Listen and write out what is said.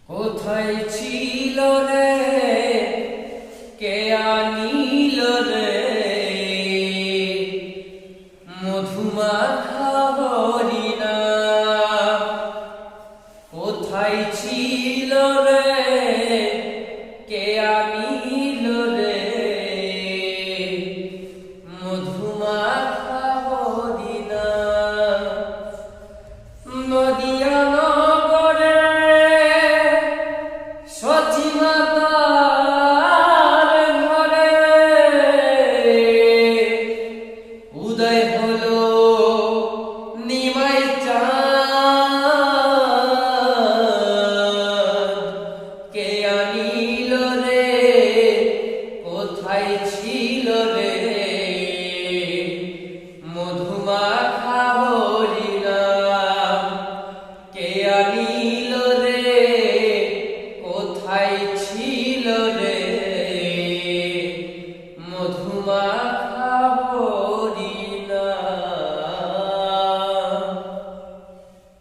কোথায় ছিল রে, কে আনিল রে মধুমাখা হরিনাম? কোথায় ছিল রে, কে আনিল রে মধুমাখা হরিনাম? নদিয়া নগরে সচিমাতার ঘরে উদয় হলো নিমাই চাঁদ। কে আনিল রে, কোথায় ছিল রে মধুমাখা হরিনাম? কে আনিল রে, কোথায় ছিল রে মধুমা